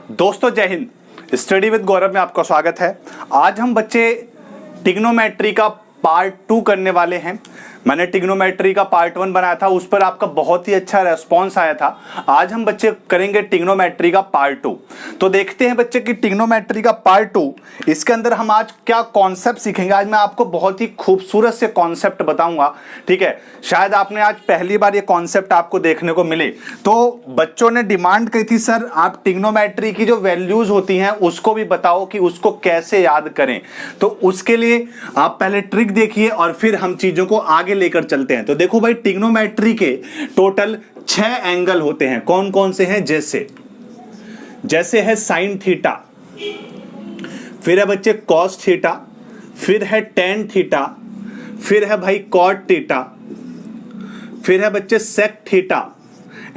दोस्तों जय Hind. Study with गौरव में आपका स्वागत है। आज हम बच्चे ट्रिग्नोमेट्री का पार्ट 2 करने वाले हैं। मैंने ट्रिग्नोमेट्री का पार्ट 1 बनाया था, उस पर आपका बहुत ही अच्छा रेस्पॉन्स आया था। आज हम बच्चे करेंगे ट्रिग्नोमेट्री का पार्ट 2। तो देखते हैं बच्चे कि ट्रिग्नोमेट्री का पार्ट 2, इसके अंदर हम आज क्या कॉन्सेप्ट सीखेंगे। आज मैं आपको बहुत ही खूबसूरत से कॉन्सेप्ट बताऊंगा, ठीक है। शायद आपने आज पहली बार ये कॉन्सेप्ट आपको देखने को मिले। तो बच्चों ने डिमांड की थी, सर आप ट्रिग्नोमेट्री की जो वैल्यूज होती हैं उसको भी बताओ कि उसको कैसे याद करें। तो उसके लिए आप पहले ट्रिक देखिए और फिर हम चीजों को आगे लेकर चलते हैं। तो देखो भाई, ट्रिग्नोमेट्री के टोटल 6 एंगल होते हैं। कौन कौन से हैं? जैसे है साइन थीटा, फिर है बच्चे कॉस थीटा, फिर है टेन थीटा, फिर है भाई कॉट थीटा, फिर है बच्चे sec theta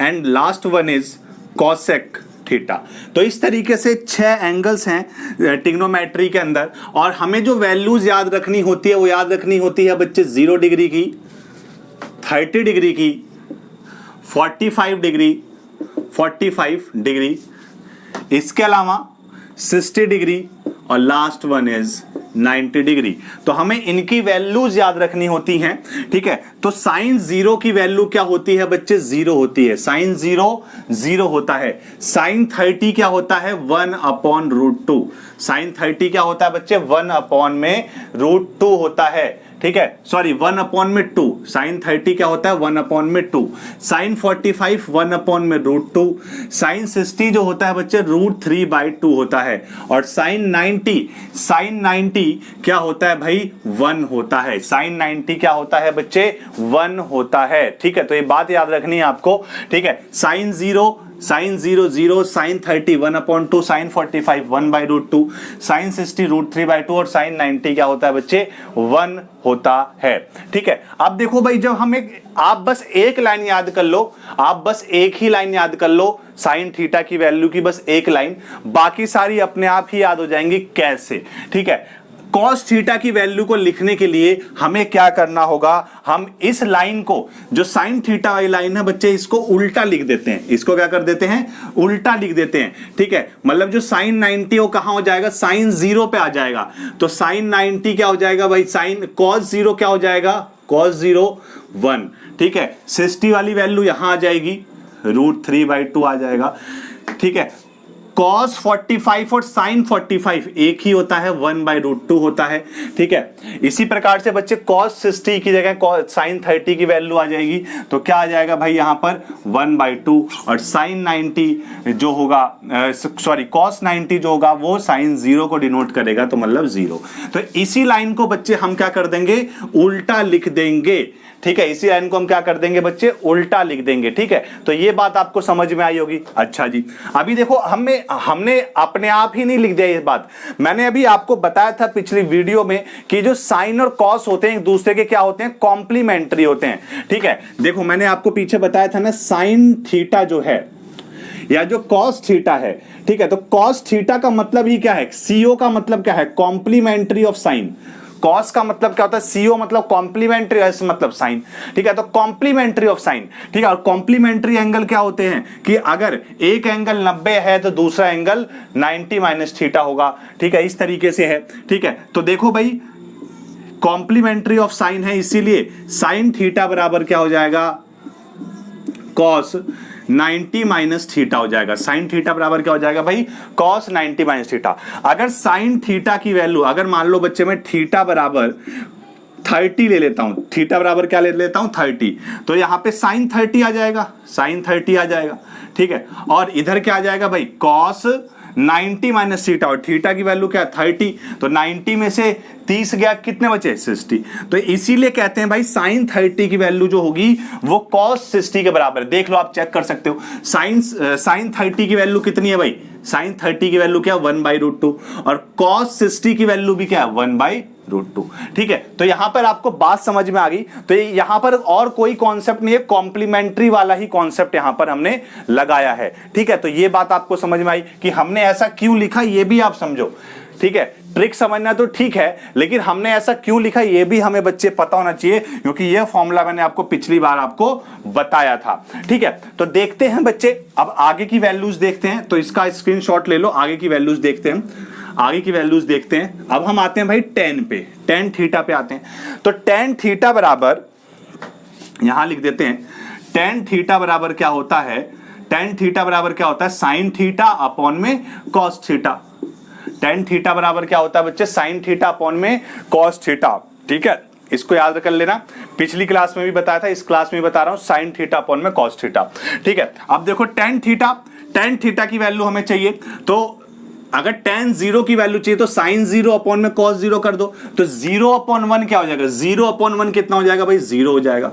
and last one is cosec theta. तो इस तरीके से 6 एंगल्स हैं ट्रिग्नोमेट्री के अंदर, और हमें जो वैल्यूज याद रखनी होती है वो याद रखनी होती है बच्चे 0 डिग्री की, 30 डिग्री की, 45 डिग्री, 45 डिग्री, इसके अलावा 60 डिग्री और लास्ट वन इज 90 डिग्री। तो हमें इनकी वैल्यूज याद रखनी होती हैं, ठीक है। तो साइन 0 की वैल्यू क्या होती है बच्चे? 0 होती है। साइन 0 होता है। साइन 30 क्या होता है? 1/√2। साइन 30 क्या होता है बच्चे? 1/√2 होता है, ठीक है। सॉरी, 1/2। साइन 30 क्या होता है? 1/2। साइन 45 1/√2। साइन 60 जो होता है बच्चे √3/2 होता है। और साइन 90 क्या होता है भाई? 1 होता है। साइन 90 क्या होता है बच्चे? 1 होता है, ठीक है। तो ये बात याद रखनी है आपको, ठीक है। साइन 0 0, साइन 30 1/2, साइन 45 1/√2, साइन 60 √3/2 और साइन 90 क्या होता है बच्चे? 1 होता है, ठीक है। अब देखो भाई, जब हम आप बस एक लाइन याद कर लो, आप बस एक ही लाइन याद कर लो साइन थीटा की वैल्यू की, बस एक लाइन, बाकी सारी अपने आप ही याद हो जाएंगी। कैसे? ठीक है। कॉस थीटा की वैल्यू को लिखने के लिए हमें क्या करना होगा? हम इस लाइन को, जो साइन थीटा वाली लाइन है बच्चे, इसको उल्टा लिख देते हैं। इसको क्या कर देते हैं? उल्टा लिख देते हैं, ठीक है। मतलब जो साइन 90 वो कहां हो जाएगा? साइन 0 पे आ जाएगा। तो साइन 90 क्या हो जाएगा भाई? साइन कॉस 0 क्या हो जाएगा? कॉस 0 1, ठीक है। 60 वाली वैल्यू यहां आ जाएगी, √3/2 आ जाएगा, ठीक है। cos 45 और sin 45 एक ही होता है, 1/√2 होता है, ठीक है। इसी प्रकार से बच्चे cos 60 की जगह sin 30 की वैल्यू आ जाएगी। तो क्या आ जाएगा भाई यहां पर? 1/2। और sin 90 जो होगा, सॉरी cos 90 जो होगा वो sin 0 को डिनोट करेगा, तो मतलब 0। तो इसी लाइन को बच्चे हम क्या कर देंगे? उल्टा लिख देंगे, ठीक है। इसी लाइन को हम क्या कर देंगे बच्चे? उल्टा लिख देंगे, ठीक है। तो ये बात आपको समझ में आई होगी। अच्छा जी, अभी देखो, हमने अपने आप ही नहीं लिख दिया ये बात। मैंने अभी आपको बताया था पिछली वीडियो में कि जो साइन और कॉस होते हैं एक दूसरे के क्या होते हैं? कॉम्प्लीमेंट्री होते हैं, ठीक है। देखो, मैंने आपको पीछे बताया था ना, साइन थीटा जो है या जो कॉस थीटा है, ठीक है। तो कॉस थीटा का मतलब ही क्या है? सीओ का मतलब क्या है? Complementary of sine. कॉस का मतलब क्या होता है? सीओ मतलब कॉम्प्लीमेंट्री, एस मतलब साइन, ठीक है। तो कॉम्प्लीमेंट्री ऑफ साइन, ठीक है। और कॉम्प्लीमेंट्री एंगल क्या होते हैं कि अगर एक एंगल 90 है तो दूसरा एंगल 90 माइनस थीटा होगा, ठीक है। इस तरीके से है, ठीक है। तो देखो भाई, कॉम्प्लीमेंट्री ऑफ साइन है, इसीलिए साइन थीटा बराबर क्या हो जाएगा? कॉस 90 माइनस थीटा हो जाएगा। साइन थीटा बराबर क्या हो जाएगा भाई? Cos 90 minus theta. अगर साइन थीटा की वैल्यू, अगर मान लो बच्चे मैं थीटा बराबर 30 ले लेता हूं, थीटा बराबर क्या ले लेता हूं? 30, तो यहां पे साइन 30 आ जाएगा, साइन 30 आ जाएगा, ठीक है। और इधर क्या आ जाएगा भाई? कॉस 90 माइनस थीटा, और थीटा की वैल्यू क्या है? 30। तो 90 में से 30 गया, कितने बचे? 60। तो इसीलिए कहते हैं भाई साइन 30 की वैल्यू जो होगी वो कॉस 60 के बराबर है। देख लो, आप चेक कर सकते हो। साइन 30 की वैल्यू कितनी है भाई? साइन 30 की वैल्यू क्या? 1/√2। और कॉस 60 की वैल्यू भी क्या है? 1/√2, ठीक है। तो यहां पर आपको बात समझ में आ गई। तो यहां पर और कोई कॉन्सेप्ट नहीं है, कॉम्प्लीमेंट्री वाला ही कॉन्सेप्ट यहां पर हमने लगाया है, ठीक है। तो ये बात आपको समझ में आई कि हमने ऐसा क्यों लिखा, ये भी आप समझो, ठीक है। ट्रिक समझना तो ठीक है, लेकिन हमने ऐसा क्यों लिखा ये भी हमें बच्चे पता होना चाहिए, क्योंकि यह फॉर्मूला मैंने आपको पिछली बार आपको बताया था। ठीक है, तो देखते हैं बच्चे, अब आगे की वैल्यूज देखते हैं। तो इसका स्क्रीनशॉट ले लो, आगे की वैल्यूज देखते हैं, आगे की वैल्यूज देखते हैं। अब हम आते हैं भाई tan पे, tan थीटा पे आते हैं। तो tan थीटा बराबर, यहां लिख देते हैं, tan थीटा बराबर क्या होता है, tan थीटा बराबर क्या होता है, sin थीटा अपॉन में cos थीटा। tan थीटा बराबर क्या होता है बच्चे, sin थीटा अपॉन में cos थीटा। ठीक है, इसको याद कर लेना, पिछली क्लास में भी बताया था, इस क्लास में भी बता रहा हूं, sin थीटा अपॉन में cos थीटा। ठीक है, अब देखो tan थीटा की वैल्यू हमें चाहिए, तो अगर tan 0 की वैल्यू चाहिए तो sin 0 अपॉन में cos 0 कर दो। तो 0 अपॉन 1 क्या हो जाएगा, 0 अपॉन 1 कितना हो जाएगा भाई, 0 हो जाएगा।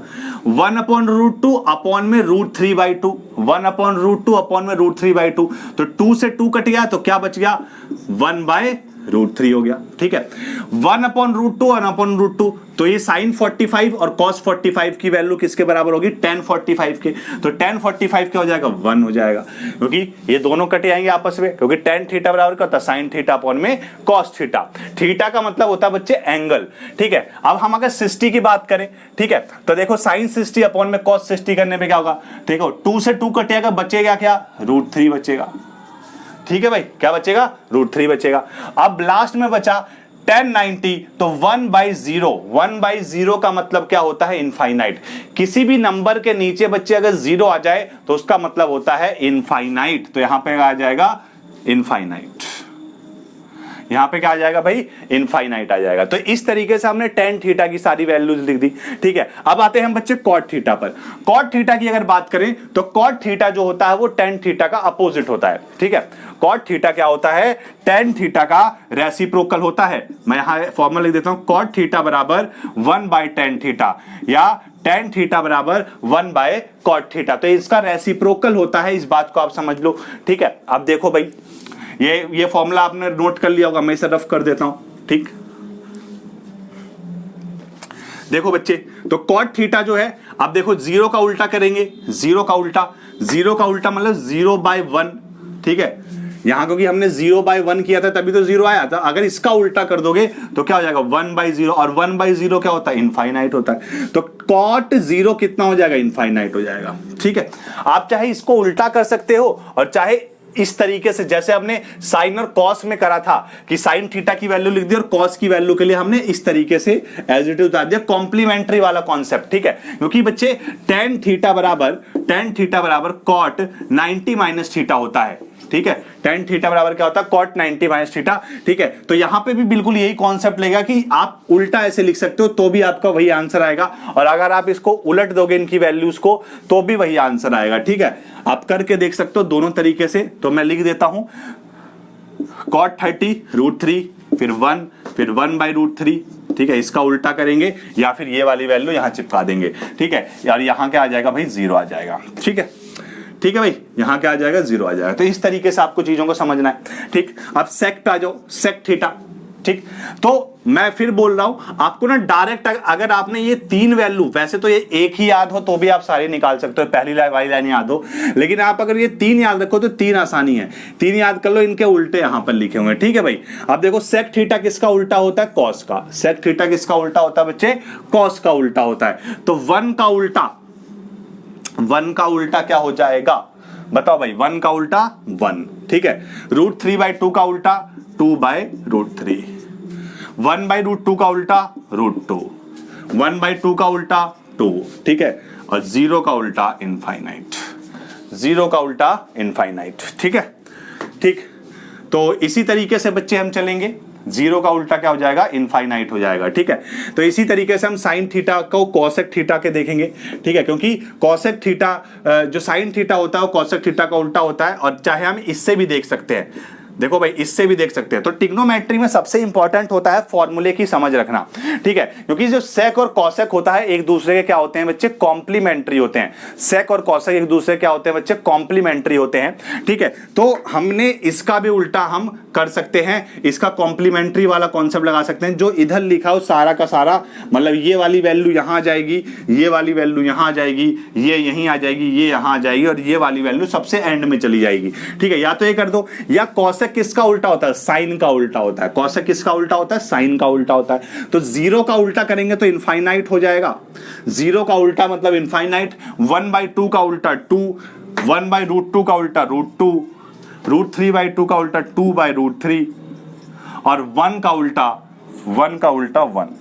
1 अपॉन रूट 2 अपॉन में रूट 3/2, 1 अपॉन रूट 2 अपॉन में रूट 3/2। तो 2 से 2 कट गया तो क्या बच गया, 1/√3 हो गया। ठीक है, 1 अपॉन रूट 2, 1 अपॉन रूट 2, तो ये sin 45 और cos 45 की वैल्यू किसके बराबर होगी, tan 45 के। तो tan 45 क्या हो जाएगा, 1 हो जाएगा, क्योंकि ये दोनों कटे आएंगे आपस में, क्योंकि tan थीटा बराबर क्या होता है, sin थीटा अपॉन में cos थीटा। थीटा का मतलब होता है बच्चे एंगल। ठीक है, अब हम अगर 60 की बात करें, ठीक है, तो देखो sin 60 अपॉन में cos 60 करने पे क्या होगा, देखो 2 से 2 कटेगा, बचेगा क्या, √3 बचेगा। ठीक है भाई, क्या बचेगा, √3 बचेगा। अब लास्ट में बचा tan 90, तो 1/0, 1/0 का मतलब क्या होता है, इनफाइनाइट। किसी भी नंबर के नीचे बच्चे अगर 0 आ जाए तो उसका मतलब होता है इनफाइनाइट। तो यहां पे आ जाएगा इनफाइनाइट, यहां पे क्या आ जाएगा भाई, इनफाइनाइट आ जाएगा। तो इस तरीके से हमने tan थीटा की सारी वैल्यूज लिख दी। ठीक है, अब आते हैं हम बच्चे cot थीटा पर। cot थीटा की अगर बात करें तो cot थीटा जो होता है वो tan थीटा का अपोजिट होता है। ठीक है, cot थीटा क्या होता है, tan थीटा का रेसिप्रोकल होता है। मैं यहां फॉर्मूला लिख देता हूं, cot थीटा बराबर 1/tan थीटा, या tan थीटा बराबर 1/cot थीटा। तो इसका रेसिप्रोकल होता है, इस बात को आप समझ लो। ठीक है, अब देखो भाई, ये फॉर्मूला आपने नोट कर लिया होगा, मैं इसे रफ कर देता हूं। ठीक, देखो बच्चे, तो cot थीटा जो है, अब देखो 0 का उल्टा करेंगे, 0 का उल्टा मतलब 0/1। ठीक है, यहां क्योंकि हमने 0/1 किया था तभी तो 0 आया था। अगर इसका उल्टा कर दोगे तो क्या हो जाएगा, 1/0, और 1/0 क्या होता है, इनफाइनाइट होता है। तो cot 0 कितना हो जाएगा, इनफाइनाइट हो जाएगा। ठीक है, आप चाहे इसको उल्टा कर सकते हो और चाहे इस तरीके से, जैसे हमने साइन और कॉस में करा था कि साइन थीटा की वैल्यू लिख दी और कॉस की वैल्यू के लिए हमने इस तरीके से एज इट इज उतार दिया, कॉम्प्लीमेंट्री वाला कॉन्सेप्ट। ठीक है, क्योंकि बच्चे tan थीटा बराबर cot 90 माइनस थीटा होता है। ठीक है, tan थीटा बराबर क्या होता है, cot 90 माइनस थीटा। ठीक है, तो यहां पे भी बिल्कुल यही कॉन्सेप्ट लेगा कि आप उल्टा ऐसे लिख सकते हो तो भी आपका वही आंसर आएगा, और अगर आप इसको उलट दोगे इनकी वैल्यूज को तो भी वही आंसर आएगा। ठीक है, आप करके देख सकते हो दोनों तरीके से। तो मैं लिख देता हूं, cot 30 √3, फिर 1, फिर 1/√3। ठीक है, इसका उल्टा करेंगे या फिर ये वाली वैल्यू यहां चिपका देंगे। ठीक है, यार यहां क्या आ जाएगा भाई, 0 आ जाएगा। ठीक है, ठीक है भाई, यहां क्या आ जाएगा, 0 आ जाएगा। तो इस तरीके से आपको चीजों को समझना है। ठीक, अब सेक्ट आ जाओ, सेक्ट थीटा। ठीक, तो मैं फिर बोल रहा हूं आपको ना, डायरेक्ट अगर आपने ये 3 वैल्यू, वैसे तो ये एक ही याद हो तो भी आप सारे निकाल सकते हो, पहली वाली लाइन याद हो, लेकिन आप अगर ये 3 याद रखो तो 3 आसानी है, 3 याद कर लो, इनके उल्टे यहां पर लिखे हुए हैं। ठीक है भाई, अब देखो सेक थीटा किसका उल्टा होता है, कॉस का। सेक थीटा किसका उल्टा होता है बच्चे, कॉस का उल्टा होता है। तो 1 का उल्टा क्या हो जाएगा, बताओ भाई, 1 का उल्टा 1। ठीक है, √3/2 का उल्टा 2/√3, 1/√2 का उल्टा √2, 1/2 का उल्टा 2। ठीक है, और 0 का उल्टा इनफाइनाइट, 0 का उल्टा इनफाइनाइट। ठीक है, ठीक, तो इसी तरीके से बच्चे हम चलेंगे, 0 का उल्टा क्या हो जाएगा, इनफाइनाइट हो जाएगा। ठीक है, तो इसी तरीके से हम साइन थीटा को कॉसेक थीटा के देखेंगे। ठीक है, क्योंकि कॉसेक थीटा जो साइन थीटा होता है वो कॉसेक थीटा का उल्टा होता है, और चाहे हम इससे भी देख सकते हैं, देखो भाई इससे भी देख सकते हैं। तो ट्रिग्नोमेट्री में सबसे इंपॉर्टेंट होता है फॉर्मूले की समझ रखना। ठीक है, क्योंकि जो सेक और कॉसेक होता है एक दूसरे के क्या होते हैं बच्चे, कॉम्प्लीमेंट्री होते हैं। सेक और कॉसेक एक दूसरे क्या होते हैं बच्चे, कॉम्प्लीमेंट्री होते हैं। ठीक है, तो हमने इसका भी उल्टा हम कर सकते हैं, इसका कॉम्प्लीमेंट्री वाला कॉन्सेप्ट लगा सकते हैं। जो इधर लिखा हो सारा का सारा, मतलब ये वाली वैल्यू यहां आ जाएगी, ये वाली वैल्यू यहां आ जाएगी, ये यहीं आ जाएगी, ये यहां आ जाएगी, और ये वाली वैल्यू सबसे एंड में चली जाएगी। ठीक है, या तो ये कर दो, या कॉसेक कॉसेक किसका उल्टा होता है? साइन का उल्टा होता है। कॉसेक किसका उल्टा होता है? साइन का उल्टा होता है। तो 0 का उल्टा करेंगे तो इनफाइनाइट हो जाएगा। 0 का उल्टा मतलब इनफाइनाइट। 1/2 का उल्टा 2, 1/√2 का उल्टा √2, √3/2 का उल्टा 2/√3 और 1 का उल्टा 1।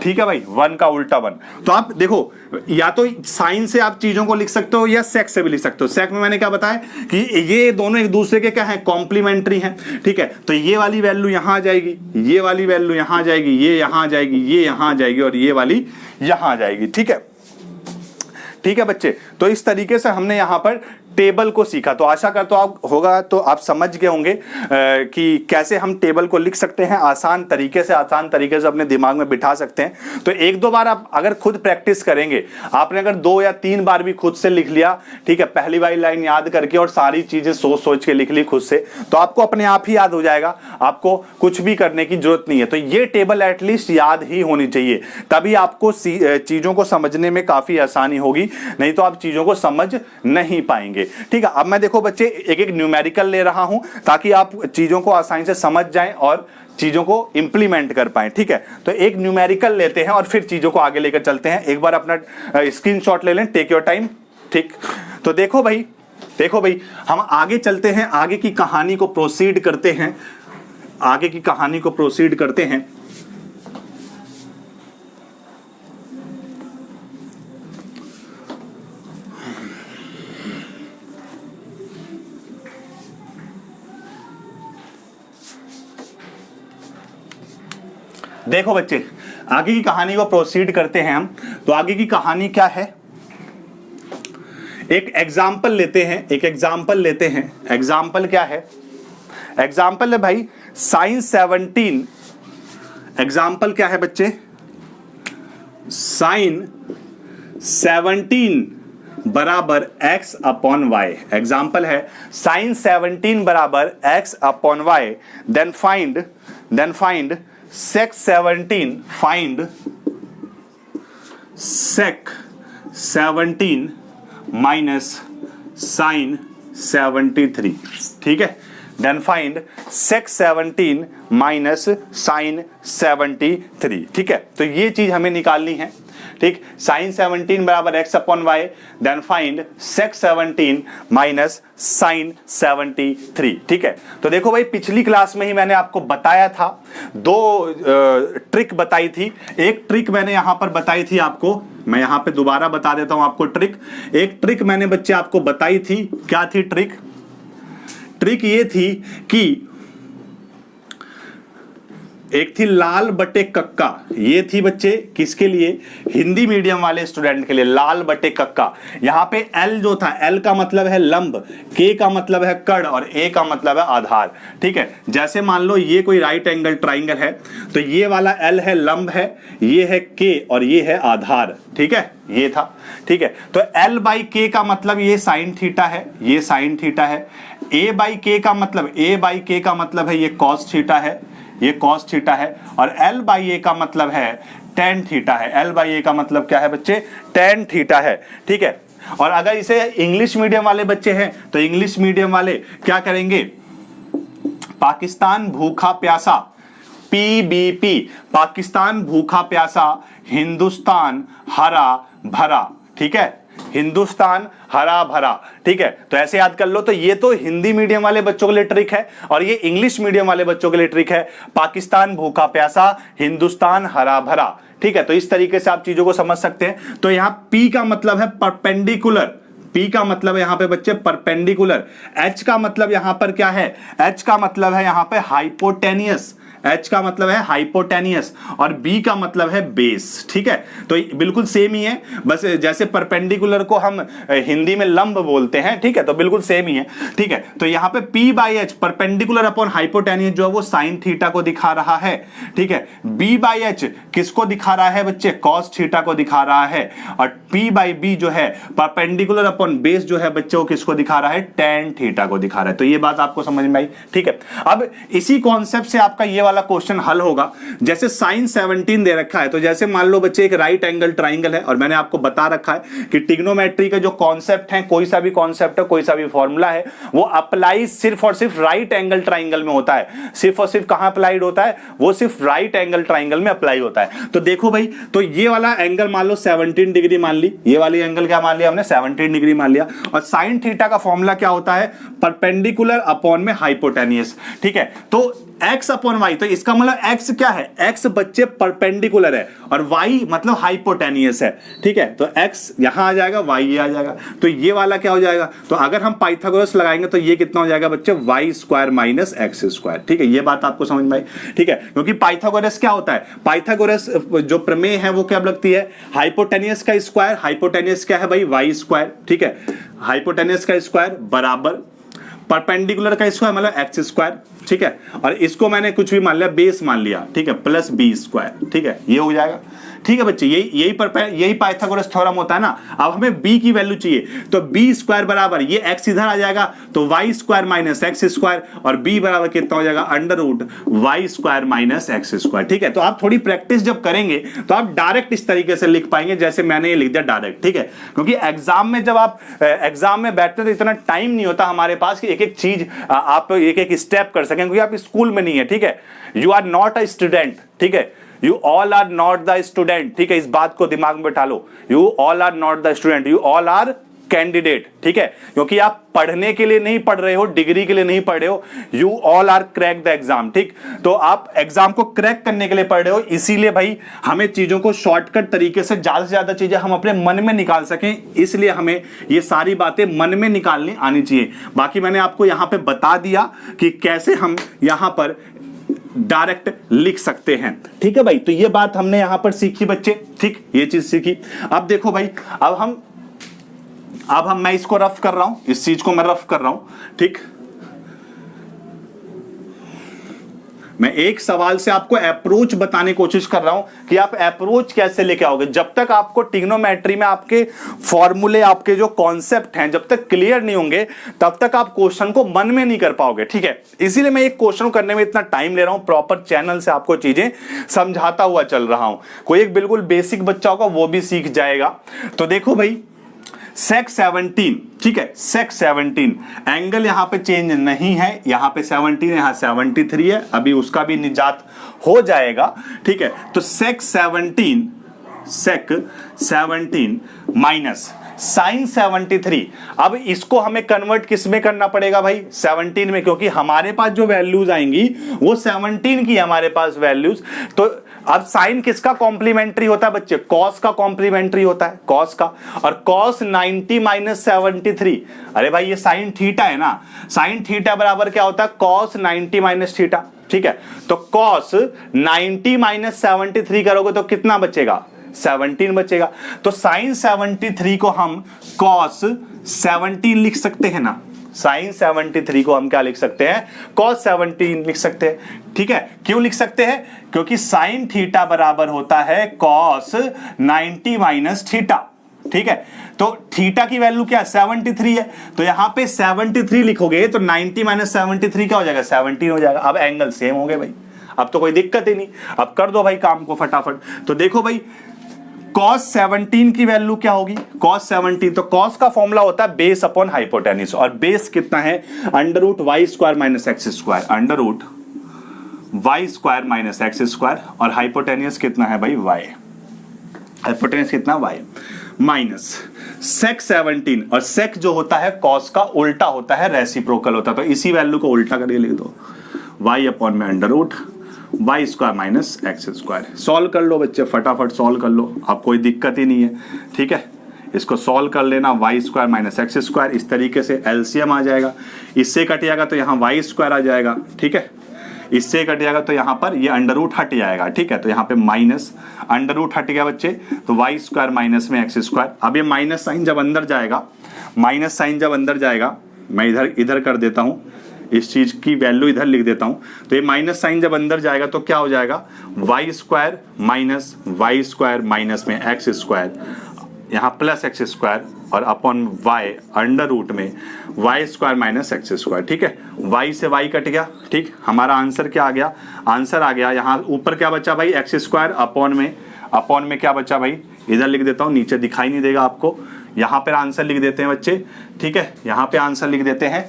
ठीक है भाई, 1 का उल्टा 1। तो आप देखो, या तो साइन से आप चीजों को लिख सकते हो या सेक से भी लिख सकते हो। सेक में मैंने क्या बताया कि ये दोनों एक दूसरे के क्या है? कॉम्प्लीमेंट्री हैं। ठीक है, तो ये वाली वैल्यू यहां आ जाएगी, ये वाली वैल्यू यहां आ जाएगी, ये यहां आ जाएगी, ये यहां आ जाएगी और ये वाली यहां आ जाएगी। ठीक है, ठीक है बच्चे। तो इस तरीके से हमने यहां पर टेबल को सीखा। तो आशा करता हूं आप होगा तो आप समझ गए होंगे कि कैसे हम टेबल को लिख सकते हैं आसान तरीके से अपने दिमाग में बिठा सकते हैं। तो एक दो बार आप अगर खुद प्रैक्टिस करेंगे, आपने अगर 2 या 3 बार भी खुद से लिख लिया, ठीक है, पहली वाली लाइन याद करके और सारी चीजें सोच सोच के लिख ली खुद से, तो आपको अपने आप ही याद हो जाएगा, आपको कुछ भी करने की जरूरत नहीं है। तो ये टेबल एटलीस्ट याद ही होनी चाहिए, तभी आपको चीजों को समझने में काफी आसानी होगी, नहीं तो आप चीजों को समझ नहीं पाएंगे। ठीक है, अब मैं देखो बच्चे एक एक न्यूमेरिकल ले रहा हूं ताकि आप चीजों को आसानी से समझ जाएं और चीजों को इंप्लीमेंट कर पाएं। ठीक है, तो एक न्यूमेरिकल लेते हैं और फिर चीजों को आगे लेकर चलते हैं। एक बार अपना स्क्रीनशॉट ले लें, टेक योर टाइम। ठीक, तो देखो भाई हम आगे चलते हैं, आगे की कहानी को प्रोसीड करते हैं। देखो बच्चे, आगे की कहानी को प्रोसीड करते हैं हम। तो आगे की कहानी क्या है? एक एग्जाम्पल लेते हैं। एग्जाम्पल क्या है? एग्जाम्पल है भाई साइन 17। एग्जाम्पल क्या है बच्चे? साइन 17 बराबर x अपॉन y। एग्जाम्पल है साइन 17 बराबर x upon y। Then find sec 17, find sec 17 minus sin 73। ठीक है, then find sec 17 minus sin 73। ठीक है, तो ये चीज हमें निकालनी है। ठीक, sin 17 बराबर x upon y, then find sec 17 minus sin 73। ठीक है, तो देखो भाई पिछली क्लास में ही मैंने आपको बताया था, 2 ट्रिक बताई थी। एक ट्रिक मैंने यहां पर बताई थी आपको, मैं यहां पे दोबारा बता देता हूं आपको ट्रिक। एक ट्रिक मैंने बच्चे आपको बताई थी। क्या थी ट्रिक? ट्रिक ये थी कि एक थी लाल बटे कक्का। ये थी बच्चे किसके लिए? हिंदी मीडियम वाले स्टूडेंट के लिए। लाल बटे कक्का, यहां पे L जो था, L का मतलब है लंब, K का मतलब है कड़ और A का मतलब है आधार। ठीक है, जैसे मान लो ये कोई राइट एंगल ट्राइंगल है, तो ये वाला L है लंब है, ये है K और ये है आधार। ठीक है, ये था। ठीक है, तो L बाई K का मतलब ये साइन थीटा है, ये साइन थीटा है। A बाई K का मतलब है ये कॉस थीटा है, ये कॉस थीटा है। और L बाई A का मतलब है टेन थीटा है। L बाई A का मतलब क्या है बच्चे? टेन थीटा है। ठीक है, और अगर इसे इंग्लिश मीडियम वाले बच्चे हैं तो इंग्लिश मीडियम वाले क्या करेंगे? पाकिस्तान भूखा प्यासा, PBP, पाकिस्तान भूखा प्यासा, हिंदुस्तान हरा भरा। ठीक है, हिंदुस्तान हरा भरा। ठीक है, तो ऐसे याद कर लो। तो ये तो हिंदी मीडियम वाले बच्चों के लिए ट्रिक है और ये इंग्लिश मीडियम वाले बच्चों के लिए ट्रिक है। पाकिस्तान भूखा प्यासा, हिंदुस्तान हरा भरा। ठीक है, तो इस तरीके से आप चीजों को समझ सकते हैं। तो यहां P का मतलब है परपेंडिकुलर, P का मतलब है यहां पे बच्चे परपेंडिकुलर। H का मतलब यहां पर क्या है? H का मतलब है यहां पे हाइपोटेनियस, H का मतलब है हाइपोटेनियस और B का मतलब है बेस। ठीक है, तो बिल्कुल सेम ही है, बस जैसे परपेंडिकुलर को हम हिंदी में लंब बोलते हैं। ठीक है, तो बिल्कुल सेम ही है। ठीक है, तो यहां पे P by H perpendicular upon hypotenuse जो है वो साइन थीटा को दिखा रहा है। ठीक है, B बाई H किसको दिखा रहा है बच्चे? कॉस थीटा को दिखा रहा है। और P बाई B जो है परपेंडिकुलर अपॉन बेस जो है बच्चे वो किसको दिखा रहा है? टेन थीटा को दिखा रहा है। तो ये बात आपको समझ में आई। ठीक है, अब इसी कॉन्सेप्ट से आपका ये वाला वाला क्वेश्चन हल होगा। जैसे साइन 17 दे रखा है, तो जैसे मान लो बच्चे एक राइट एंगल ट्राइंगल है, और मैंने आपको बता रखा है कि ट्रिग्नोमेट्री का जो कॉन्सेप्ट है, कोई सा भी कॉन्सेप्ट है, कोई सा भी फॉर्मूला है, वो अप्लाई सिर्फ और सिर्फ राइट एंगल ट्राइंगल में होता है। सिर्फ और सिर्फ कहां अप्लाइड होता है? वो सिर्फ राइट एंगल ट्राइंगल में अप्लाई होता है। तो देखो भाई, तो ये वाला एंगल मान लो 17 डिग्री मान ली, ये वाली एंगल क्या मान लिया हमने? 17 डिग्री मान लिया। और साइन थीटा का फॉर्मूला क्या होता है? परपेंडिकुलर अपॉन में हाइपोटेनियस। ठीक है, तो x अपॉन वाई, तो इसका मतलब x क्या है? x बच्चे परपेंडिकुलर है और y मतलब हाइपोटेनियस है। ठीक है, तो x यहां आ जाएगा, y ये आ जाएगा, तो ये वाला क्या हो जाएगा? तो अगर हम पाइथागोरस लगाएंगे तो ये कितना हो जाएगा बच्चे? Y square minus x square. ठीक है, ये बात आपको समझ में आई? ठीक है, क्योंकि पाइथागोरस क्या होता है? पाइथागोरस जो प्रमेय है वो क्या लगती है? हाइपोटेनियस का स्क्वायर। हाइपोटेनियस क्या है भाई? Y square. ठीक है, हाइपोटेनियस का स्क्वायर बराबर परपेंडिकुलर का स्क्वायर मतलब एक्स स्क्वायर। ठीक है, और इसको मैंने कुछ भी मान लिया, बेस मान लिया। ठीक है, प्लस बी स्क्वायर। ठीक है, ये हो जाएगा। ठीक है बच्चे, यही पाइथागोरस थ्योरम होता है ना। अब हमें b की वैल्यू चाहिए, तो b स्क्वायर बराबर ये x इधर आ जाएगा, तो y square minus x square, और b बराबर कितना हो जाएगा? Under root y square minus x square. ठीक है, तो आप थोड़ी प्रैक्टिस जब करेंगे तो आप डायरेक्ट इस तरीके से लिख पाएंगे जैसे मैंने ये लिख दिया डायरेक्ट। ठीक है, क्योंकि एग्जाम में जब आप एग्जाम में बैठते तो इतना टाइम नहीं होता हमारे पास कि एक एक चीज आप एक एक स्टेप कर सकें, क्योंकि आप स्कूल में नहीं है। ठीक है, you are not a student. ठीक है, you all are not the student. ठीक है, इस बात को दिमाग में बैठा लो, you all are not the student, you all are candidate. ठीक है, क्योंकि आप पढ़ने के लिए नहीं पढ़ रहे हो, डिग्री के लिए नहीं पढ़ रहे हो, you all are crack the exam. ठीक, तो आप एग्जाम को क्रैक करने के लिए पढ़ रहे हो, इसीलिए भाई हमें चीजों को शॉर्टकट तरीके से ज्यादा से ज्यादा चीजें हम अपने मन में निकाल सकें, इसलिए हमें ये सारी बातें मन में निकालनी आनी चाहिए। बाकी मैंने आपको यहां पे बता दिया कि कैसे हम यहां पर डायरेक्ट लिख सकते हैं। ठीक है भाई, तो ये बात हमने यहां पर सीखी बच्चे। ठीक, ये चीज सीखी। अब देखो भाई, अब मैं इसको रफ कर रहा हूं, इस चीज को मैं रफ कर रहा हूं। ठीक, मैं एक सवाल से आपको अप्रोच बताने की कोशिश कर रहा हूं कि आप अप्रोच कैसे लेके आओगे। जब तक आपको ट्रिग्नोमेट्री में आपके फॉर्मूले, आपके जो कॉन्सेप्ट हैं, जब तक क्लियर नहीं होंगे, तब तक आप क्वेश्चन को मन में नहीं कर पाओगे। ठीक है, इसीलिए मैं एक क्वेश्चन करने में इतना टाइम ले रहा हूं, प्रॉपर चैनल से आपको चीजें समझाता हुआ चल रहा हूं। कोई एक बिल्कुल बेसिक बच्चा होगा वो भी सीख जाएगा। तो देखो भाई, सेक 17, ठीक है, सेक 17 एंगल यहां पे चेंज नहीं है, यहां पे 17 यहां 73 है, अभी उसका भी निजात हो जाएगा। ठीक है, तो सेक 17 माइनस साइन 73। अब इसको हमें कन्वर्ट किस में करना पड़ेगा भाई? 17 में, क्योंकि हमारे पास जो वैल्यूज आएंगी वो 17 की हमारे पास वैल्यूज। तो अब साइन किसका कॉम्प्लीमेंट्री होता है बच्चे? कॉस का कॉम्प्लीमेंट्री होता है, कॉस का। और कॉस 90 माइनस 73, अरे भाई ये साइन थीटा है ना, साइन थीटा बराबर क्या होता है? Cos 90 minus theta. ठीक है, तो कॉस 90 माइनस 73 करोगे तो कितना बचेगा? 17 बचेगा। तो साइन 73 को हम कॉस 17 लिख सकते हैं ना, साइन 73 को हम क्या लिख सकते हैं? कॉस 17 लिख सकते हैं। ठीक है, क्यों लिख सकते हैं? क्योंकि साइन थीटा बराबर होता है कॉस 90 माइनस थीटा। ठीक है, तो थीटा की वैल्यू क्या है? 73 है, तो यहां पे 73 लिखोगे तो 90 माइनस 73 क्या हो जाएगा? 17 हो जाएगा। अब एंगल सेम हो गए भाई, अब तो कोई दिक्कत ही नहीं। अब कर दो भाई काम को फटाफट। तो देखो भाई, cos 17 की वैल्यू क्या होगी? cos 17, तो cos का फॉर्मूला होता है बेस अपॉन हाइपोटेनिस, और बेस कितना है? Under root y square minus x square, under root y square minus x square. और हाइपोटेनियस कितना है भाई? वाई। हाइपोटेनियस कितना? वाई माइनस सेक 17, और सेक जो होता है cos का उल्टा होता है, रेसिप्रोकल होता है, तो इसी वैल्यू को उल्टा करके लिख दो, वाई अपॉन में under root y square minus x square. Solve कर लो बच्चे, फटाफट सॉल्व कर लो, अब कोई दिक्कत ही नहीं है। ठीक है, इसको सॉल्व कर लेना, y square minus x square, इस तरीके से एलसीएम आ जाएगा। इससे कट जाएगा तो यहाँ वाई स्क्वायर आ जाएगा। ठीक है, इससे कट जाएगा तो यहाँ पर ये अंडर रूट हट जाएगा। ठीक है, तो यहाँ पे माइनस अंडर रूट हट गया बच्चे, तो वाई स्क्वायर माइनस में एक्स स्क्वायर। अब ये माइनस साइन जब अंदर जाएगा, माइनस साइन जब अंदर जाएगा, मैं इधर कर देता हूँ, इस चीज की वैल्यू इधर लिख देता हूं, तो ये माइनस साइन जब अंदर जाएगा तो क्या हो जाएगा? वाई स्क्वायर माइनस में एक्स स्क्वायर यहाँ प्लस एक्स स्क्वायर और अपॉन वाई अंडर रूट में y square minus x square. ठीक है, वाई से वाई कट गया। ठीक, हमारा आंसर क्या आ गया? आंसर आ गया यहाँ ऊपर क्या बचा भाई? एक्स स्क्वायर अपॉन में क्या बचा भाई? इधर लिख देता हूँ, नीचे दिखाई नहीं देगा आपको। यहाँ पर आंसर लिख देते हैं बच्चे। ठीक है, यहाँ पे आंसर लिख देते हैं।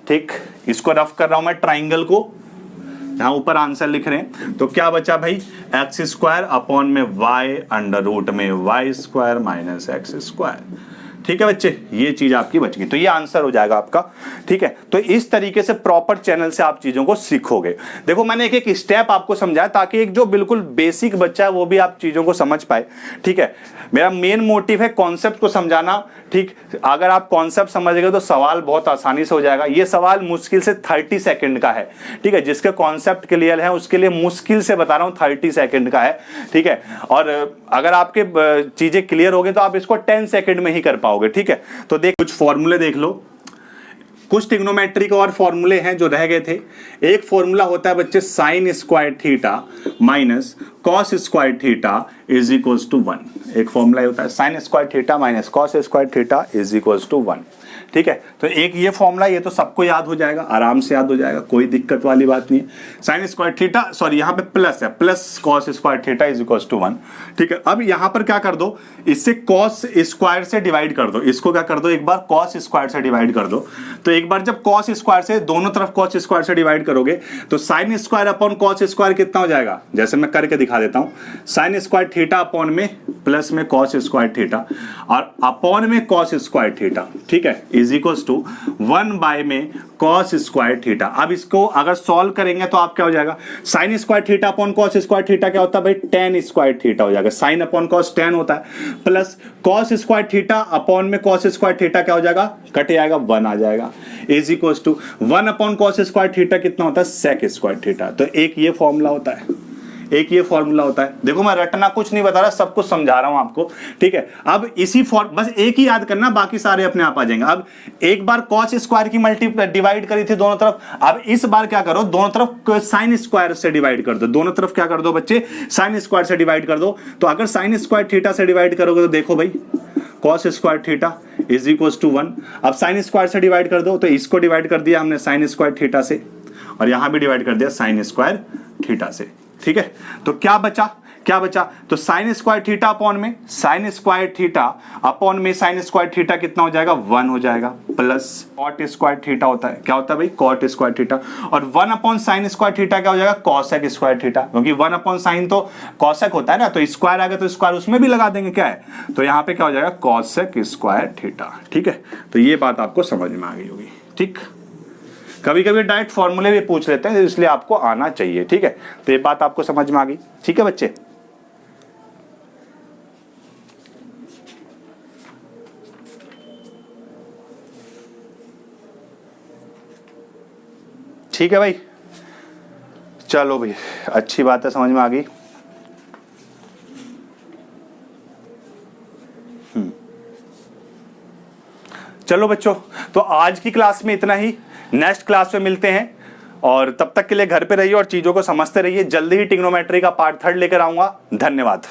ठीक, इसको रफ कर रहा हूं मैं ट्राइंगल को, यहाँ ऊपर आंसर लिख रहे हैं। तो क्या बचा भाई? एक्स स्क्वायर अपॉन में वाई अंडर रूट में y square minus x square. ठीक है बच्चे, ये चीज आपकी बच गई, तो ये आंसर हो जाएगा आपका। ठीक है, तो इस तरीके से प्रॉपर चैनल से आप चीजों को सीखोगे। देखो मैंने एक एक स्टेप आपको समझाया ताकि एक जो बिल्कुल बेसिक बच्चा है वो भी आप चीजों को समझ पाए। ठीक है, मेरा मेन मोटिव है कॉन्सेप्ट को समझाना। ठीक, अगर आप कॉन्सेप्ट समझ गए तो सवाल बहुत आसानी से हो जाएगा। ये सवाल मुश्किल से 30 सेकंड का है। ठीक है, जिसके कॉन्सेप्ट क्लियर है उसके लिए मुश्किल से बता रहा हूं 30 सेकंड का है। ठीक है, और अगर आपके चीजें क्लियर हो गई तो आप इसको 10 सेकंड में ही कर पाओगे। ठीक है, तो देख कुछ फॉर्मूले देख लो, कुछ ट्रिग्नोमेट्री के और फॉर्मूले हैं जो रह गए थे। एक फॉर्मूला होता है बच्चे sine square theta minus cos square theta is equals to 1। एक फॉर्मूला होता है sine square theta minus cos square theta is equals to 1। ठीक है, तो एक ये फॉर्मूला, ये तो सबको याद हो जाएगा, आराम से याद हो जाएगा, कोई दिक्कत वाली बात नहीं है। साइन स्क्वायर थीटा, सॉरी यहाँ पे प्लस है, plus cos square theta is equals to 1। ठीक है, अब यहाँ पर क्या कर दो, इससे कॉस स्क्वायर से डिवाइड कर दो। इसको क्या कर दो, एक बार कॉस स्क्वायर से डिवाइड कर दो। तो एक बार जब कॉस स्क्वायर से दोनों तरफ कॉस स्क्वायर से डिवाइड करोगे तो sine square upon cos square कितना हो जाएगा? जैसे मैं करके दिखा देता हूँ, साइन स्क्वायर थीटा अपॉन में प्लस में कॉस स्क्वायर थीटा और अपॉन में कॉस स्क्वायर थीटा। ठीक है, इज इक्वल्स टू 1 बाय में कॉस स्क्वायर थीटा। अब इसको अगर सॉल्व करेंगे तो आप क्या हो जाएगा, sign square theta upon cos square theta क्या होता है भाई? टेन स्क्वायर थीटा हो जाएगा। साइन अपॉन कॉस 10 होता है, plus cos square theta upon में कॉस स्क्वायर थीटा क्या हो जाएगा? कट जाएगा, 1 आ जाएगा, is equals to 1 upon cos square theta कितना होता है? Sec square theta. तो एक ये फॉर्मूला होता है, एक ये फॉर्मूला होता है। देखो मैं रटना कुछ नहीं बता रहा, सब कुछ समझा रहा हूं आपको। ठीक है, अब इसी बस एक ही याद करना, बाकी सारे अपने आप आ जाएंगे। अब एक बार कॉस स्क्वायर की डिवाइड करी थी दोनों तरफ, अब इस बार क्या करो, दोनों तरफ साइन स्क्वायर से डिवाइड कर दो। दोनों तरफ क्या कर दो बच्चे? साइन स्क्वायर से डिवाइड कर दो। तो अगर साइन स्क्वायर थीटा से डिवाइड करोगे तो देखो भाई cos square theta is equals to 1। अब साइन स्क्वायर से डिवाइड कर दो, तो इसको डिवाइड कर दिया हमने साइन स्क्वायर थीटा से और यहां भी डिवाइड कर दिया साइन स्क्वायर थीटा से। ठीक है, तो क्या बचा? तो साइन स्क्वायर थीटा अपॉन में साइन स्क्वायर थीटा अपॉन में साइन स्क्वायर थीटा कितना हो जाएगा? 1 हो जाएगा, प्लस कॉट स्क्वायर थीटा होता है। क्या होता है भाई? Cot square theta. और 1 अपॉन साइन स्क्वायर थीटा क्या हो जाएगा? कॉसेक स्क्वायर थीटा, क्योंकि 1 अपॉन साइन तो कॉसेक होता है ना, तो स्क्वायर आ गया तो स्क्वायर उसमें भी लगा देंगे। क्या है, तो यहां पे क्या हो जाएगा? Cosec square theta. ठीक है, तो ये बात आपको समझ में आ गई होगी। ठीक, कभी कभी डायरेक्ट फॉर्मूले भी पूछ लेते हैं, इसलिए आपको आना चाहिए। ठीक है, तो ये बात आपको समझ में आ गई। ठीक है बच्चे, ठीक है भाई, चलो भाई, अच्छी बात है, समझ में आ गई। चलो बच्चों, तो आज की क्लास में इतना ही। नेक्स्ट क्लास में मिलते हैं और तब तक के लिए घर पे रहिए और चीजों को समझते रहिए। जल्दी ही ट्रिग्नोमेट्री का पार्ट 3 लेकर आऊंगा। धन्यवाद।